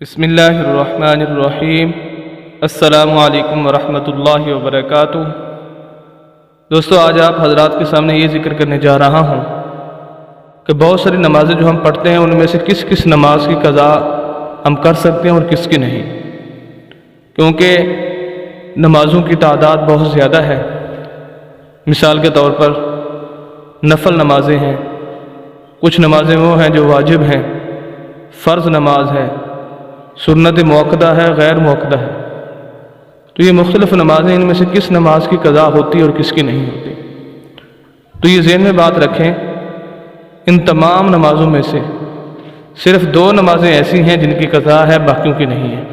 بسم اللہ الرحمن الرحیم۔ السلام علیکم ورحمۃ اللہ وبرکاتہ۔ دوستو، آج آپ حضرات کے سامنے یہ ذکر کرنے جا رہا ہوں کہ بہت ساری نمازیں جو ہم پڑھتے ہیں ان میں سے کس کس نماز کی قضا ہم کر سکتے ہیں اور کس کی نہیں، کیونکہ نمازوں کی تعداد بہت زیادہ ہے۔ مثال کے طور پر نفل نمازیں ہیں، کچھ نمازیں وہ ہیں جو واجب ہیں، فرض نماز ہے، سنت موقدہ ہے، غیر موقدہ ہے۔ تو یہ مختلف نمازیں، ان میں سے کس نماز کی قضا ہوتی اور کس کی نہیں ہوتی۔ تو یہ ذہن میں بات رکھیں، ان تمام نمازوں میں سے صرف 2 نمازیں ایسی ہیں جن کی قضا ہے، باقیوں کی نہیں ہے۔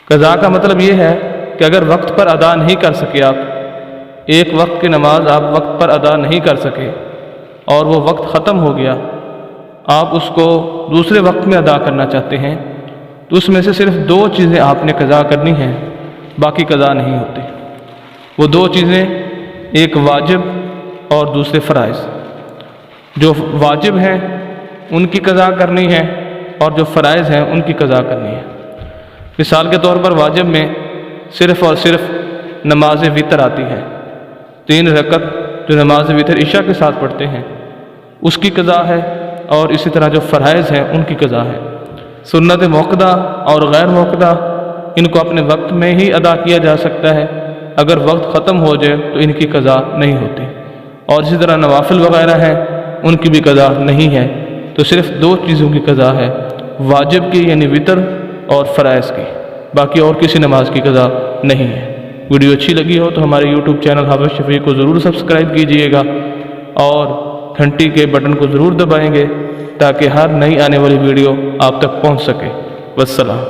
قضا کا مطلب یہ ہے کہ اگر وقت پر ادا نہیں کر سکے، آپ ایک وقت کی نماز آپ وقت پر ادا نہیں کر سکے اور وہ وقت ختم ہو گیا، آپ اس کو دوسرے وقت میں ادا کرنا چاہتے ہیں، تو اس میں سے صرف 2 چیزیں آپ نے قضا کرنی ہیں، باقی قضا نہیں ہوتی۔ وہ 2 چیزیں، ایک واجب اور دوسرے فرائض۔ جو واجب ہیں ان کی قضا کرنی ہے اور جو فرائض ہیں ان کی قضا کرنی ہے۔ مثال کے طور پر واجب میں صرف اور صرف نماز وتر آتی ہے، 3 رکعت جو نماز وتر عشاء کے ساتھ پڑھتے ہیں اس کی قضا ہے، اور اسی طرح جو فرائض ہیں ان کی قضا ہے۔ سنت موقدہ اور غیر موقدہ، ان کو اپنے وقت میں ہی ادا کیا جا سکتا ہے، اگر وقت ختم ہو جائے تو ان کی قضا نہیں ہوتی۔ اور اسی طرح نوافل وغیرہ ہیں، ان کی بھی قضا نہیں ہے۔ تو صرف 2 چیزوں کی قضا ہے، واجب کی یعنی وتر اور فرائض کی، باقی اور کسی نماز کی قضا نہیں ہے۔ ویڈیو اچھی لگی ہو تو ہمارے یوٹیوب چینل حافظ شفیع کو ضرور سبسکرائب کیجئے گا اور گھنٹی کے بٹن کو ضرور دبائیں گے تاکہ ہر نئی آنے والی ویڈیو آپ تک پہنچ سکے۔ والسلام۔